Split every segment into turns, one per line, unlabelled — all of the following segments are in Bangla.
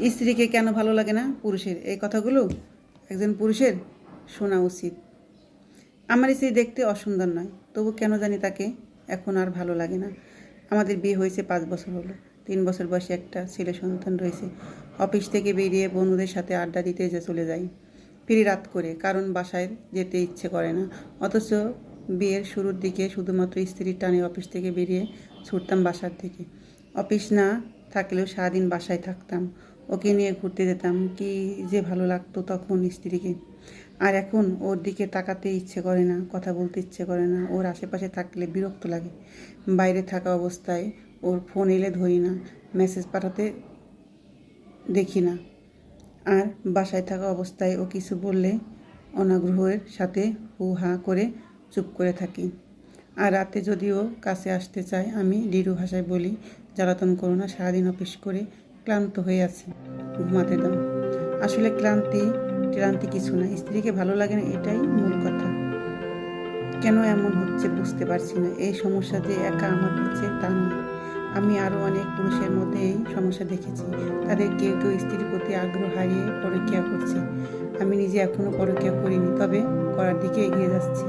স্ত্রীকে কেন ভালো লাগে না পুরুষের, এই কথাগুলো একজন পুরুষের শোনা উচিত। আমার স্ত্রী দেখতে অসুন্দর নয়, তবু কেন জানি তাকে এখন আর ভালো লাগে না। আমাদের বিয়ে হয়েছে 5 বছর হলো। 3 বছর বয়সে একটা ছেলে সন্তান রয়েছে। অফিস থেকে বেরিয়ে বন্ধুদের সাথে আড্ডা দিতে চলে যাই, ফিরি রাত করে, কারণ বাসায় যেতে ইচ্ছে করে না। অথচ বিয়ের শুরুর দিকে শুধুমাত্র স্ত্রীর টানে অফিস থেকে বেরিয়ে ছুটতাম বাসার থেকে। অফিস না থাকলেও সারাদিন বাসায় থাকতাম, ওকে নিয়ে ঘুরতে যেতাম। কি যে ভালো লাগতো তখন স্ত্রীকে। আর এখন ওর দিকে তাকাতে ইচ্ছে করে না, কথা বলতে ইচ্ছে করে না। ওর আশেপাশে থাকলে বিরক্ত লাগে। বাইরে থাকা অবস্থায় ওর ফোন এলে ধরি না, মেসেজ পাঠাতে দেখি না। আর বাসায় থাকা অবস্থায় ও কিছু বললে অনাগ্রহের সাথে হু হা করে চুপ করে থাকি। আর রাতে যদিও কাছে আসতে চায়, আমি দৃঢ় ভাষায় বলি, জ্বালাতন করো না, সারাদিন অফিস করে ক্লান্ত হয়ে আছি, ঘুমাতে দাও। আসলে ক্লান্তি কিছু না, স্ত্রীকে ভালো লাগে না, এটাই মূল কথা। কেন এমন হচ্ছে বুঝতে পারছি না। এই সমস্যা যে একা আমার হচ্ছে তা নয়। আমি আরও অনেক পুরুষের মধ্যে এই সমস্যা দেখেছি। তাদের কেউ কেউ স্ত্রীর প্রতি আগ্রহ হারিয়ে পরকীয়া করছে। আমি নিজে এখনও পরকীয়া করিনি, তবে করার দিকে এগিয়ে যাচ্ছি।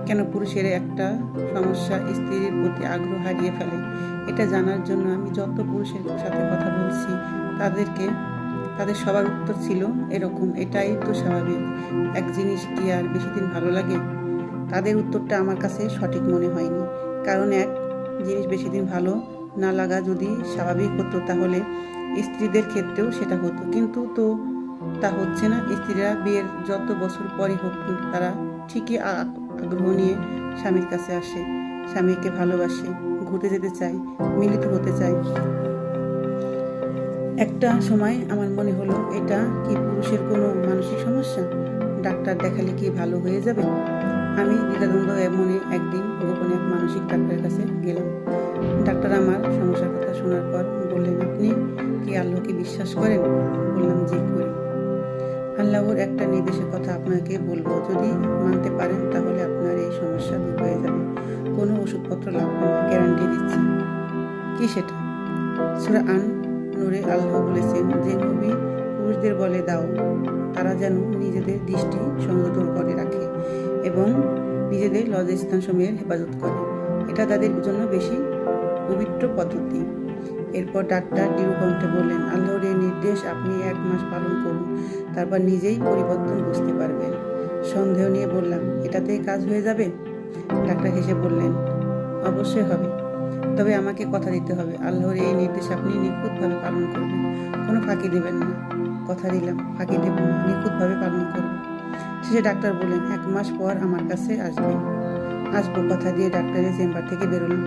কেন পুরুষের একটা সমস্যা স্ত্রীর প্রতি আগ্রহ হারিয়ে ফেলে, এটা জানার জন্য আমি যত পুরুষের সাথে কথা বলছি তাদের সবার উত্তর ছিল এরকম, এটাই তো স্বাভাবিক, এক জিনিস কি আর বেশি দিন ভালো লাগে। তাদের উত্তরটা আমার কাছে সঠিক মনে হয়নি। কারণ এক জিনিস বেশি দিন ভালো না লাগা যদি স্বাভাবিক হতো, তাহলে স্ত্রীদের ক্ষেত্রেও সেটা হতো। কিন্তু তো তা হচ্ছে না। স্ত্রীরা বিয়ের যত বছর পরই হোক, তারা ঠিকই আগ্রহ নিয়ে স্বামীর কাছে আসে, স্বামীকে ভালোবাসে, ঘুরতে যেতে চায়, মিলিত হতে চায়। একটা সময় আমার মনে হলো, এটা কি পুরুষের কোনো মানসিক সমস্যা? ডাক্তার দেখালে কি ভালো হয়ে যাবে? আমি দ্বিধাদ্বন্দ্ব মনে একদিন গোপনে এক মানসিক ডাক্তারের কাছে গেলাম। ডাক্তার আমার সমস্যার কথা শোনার পর বললেন, আপনি কি আল্লাহকে বিশ্বাস করেন? বললাম, জি করি। আল্লাহর একটা নির্দেশের কথা আপনাকে বলবো, যদি মানতে পারেন তাহলে আপনার এই সমস্যা দূর হয়ে যাবে। কোনো ওষুধপত্র লাগবে না, গ্যারান্টি দিচ্ছি। কি সেটা? সূরা আন-নূরে আল্লাহ বলেছেন, যে নবী পুরুষদের বলে দাও, তারা যেন নিজেদের দৃষ্টি সংযত করে রাখে এবং নিজেদের লজ্জাস্থানসমূহের হেফাজত করে। এটা তাদের জন্য বেশি পবিত্র পদ্ধতি। এরপর ডাক্তার দৃঢ় কণ্ঠে বললেন, আল্লাহর এই নির্দেশ আপনি 1 মাস পালন করুন, তারপর নিজেই পরিবর্তন বুঝতে পারবেন। সন্দেহ নিয়ে বললাম, এটাতেই কাজ হয়ে যাবে? ডাক্তার হেসে বললেন, অবশ্যই হবে, তবে আমাকে কথা দিতে হবে আল্লাহর এই নির্দেশ আপনি নিখুঁতভাবে পালন করবেন, কোনো ফাঁকি দেবেন না। কথা দিলাম, ফাঁকি দেব না, নিখুঁতভাবে পালন করব। শেষে ডাক্তার বললেন, 1 মাস পর আমার কাছে আসবো। কথা দিয়ে ডাক্তারের চেম্বার থেকে বেরোলাম।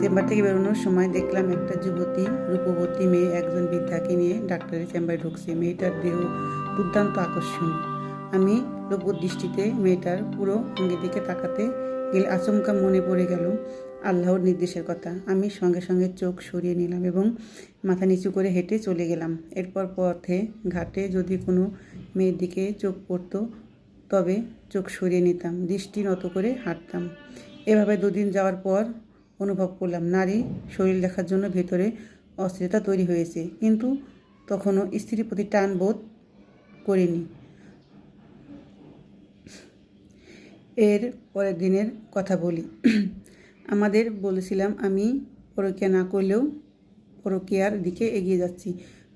চেম্বার থেকে বেরোনোর সময় দেখলাম একটা যুবতী রূপবতী মেয়ে একজন বৃদ্ধাকে নিয়ে ডাক্তারের চেম্বারে ঢুকছে। মেয়েটার দেহ দুর্দান্ত আকর্ষণীয়। আমি লোকবৎ দৃষ্টিতে মেয়েটার পুরো অঙ্গের দিকে তাকাতে গেলে আচমকা মনে পড়ে গেল আল্লাহর নির্দেশের কথা। আমি সঙ্গে সঙ্গে চোখ সরিয়ে নিলাম এবং মাথা নিচু করে হেঁটে চলে গেলাম। এরপর পথে ঘাটে যদি কোনো মেয়ের দিকে চোখ পড়তো, তবে চোখ সরিয়ে নিতাম, দৃষ্টি নত করে হাঁটতাম। এভাবে 2 দিন যাওয়ার পর অনুভব করলাম, নারী শরীর দেখার জন্য ভেতরে অস্থিরতা তৈরি হয়েছে, কিন্তু তখনও স্ত্রীর প্রতি টান বোধ করিনি। এর পরের দিনের কথা বলি। আমাদের বলেছিলাম, আমি পরকীয়া না করলেও পরকীয়ার দিকে এগিয়ে যাচ্ছি।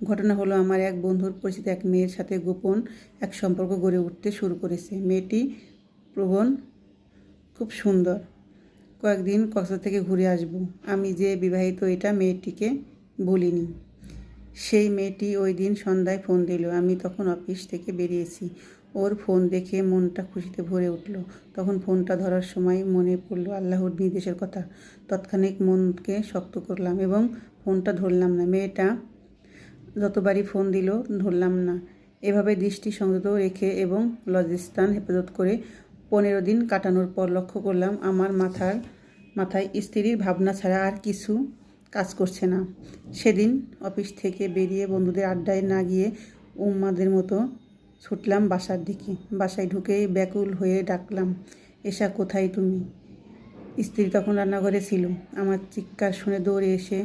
ঘটনা হলো, আমার এক বন্ধুর পরিচিত এক মেয়ের সাথে গোপন এক সম্পর্ক গড়ে উঠতে শুরু করেছে। মেয়েটি প্রবণ, খুব সুন্দর। কয়েকদিন কক্সবাজার থেকে ঘুরে আসবো। আমি যে বিবাহিত এটা মেয়েটিকে বলিনি। সেই মেয়েটি ওই দিন সন্ধ্যায় ফোন দিল। আমি তখন অফিস থেকে বেরিয়েছি। ওর ফোন দেখে মনটা খুশিতে ভরে উঠল। তখন ফোনটা ধরার সময় মনে পড়ল আল্লাহর নির্দেশের কথা। তৎক্ষণিক মনকে শক্ত করলাম এবং ফোনটা ধরলাম না। মেয়েটা যতবারই ফোন দিল ধরলাম না। এভাবে দৃষ্টি সংযত রেখে এবং লজ্জাস্থান হেফাজত করে 15 দিন কাটানোর পর লক্ষ্য করলাম, আমার মাথায় স্ত্রীর ভাবনা ছাড়া আর কিছু কাজ করছে না। সেদিন অফিস থেকে বেরিয়ে বন্ধুদের আড্ডায় না গিয়ে উম্মাদের মতো ছুটলাম বাসার দিকে। বাসায় ঢুকেই ব্যাকুল হয়ে ডাকলাম, এসা কোথায় তুমি? স্ত্রী তখন রান্নাঘরে ছিল। আমার চিৎকার শুনে দৌড়ে এসে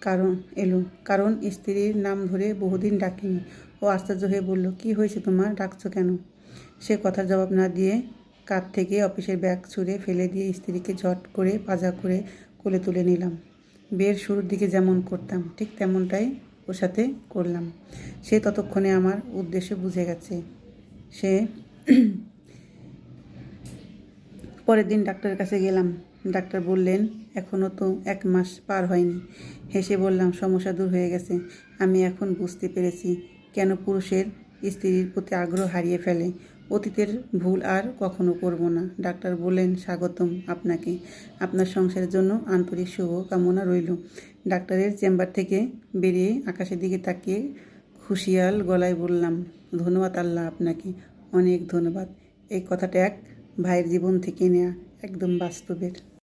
কারণ এলো, কারণ স্ত্রীর নাম ধরে বহুদিন ডাকেনি। ও আশ্চর্য হয়ে বলল, কি হয়েছে তোমার, ডাকছো কেন? সে কথার জবাব না দিয়ে কাঁধ থেকে অফিসের ব্যাগ ছুঁড়ে ফেলে দিয়ে স্ত্রীকে ঝট করে পাজা করে কোলে তুলে নিলাম। বিয়ের শুরুর দিকে যেমন করতাম ঠিক তেমনটাই ওর সাথে করলাম। সে ততক্ষণে আমার উদ্দেশ্য বুঝে গেছে। সে পরের দিন ডাক্তারের কাছে গেলাম। ডাক্তার বললেন, এখনও তো 1 মাস পার হয়নি। হেসে বললাম, সমস্যা দূর হয়ে গেছে। আমি এখন বুঝতে পেরেছি কেন পুরুষের স্ত্রীর প্রতি আগ্রহ হারিয়ে ফেলে। অতীতের ভুল আর কখনো করব না। ডাক্তার বললেন, স্বাগতম আপনাকে। আপনার সংসারের জন্য আন্তরিক শুভ কামনা রইল। ডাক্তারের চেম্বার থেকে বেরিয়ে আকাশের দিকে তাকিয়ে খুশিয়াল গলায় বললাম, ধন্যবাদ আল্লাহ আপনাকে, অনেক ধন্যবাদ। এই কথাটা এক ভাইয়ের জীবন থেকে নেয়া, একদম বাস্তবের।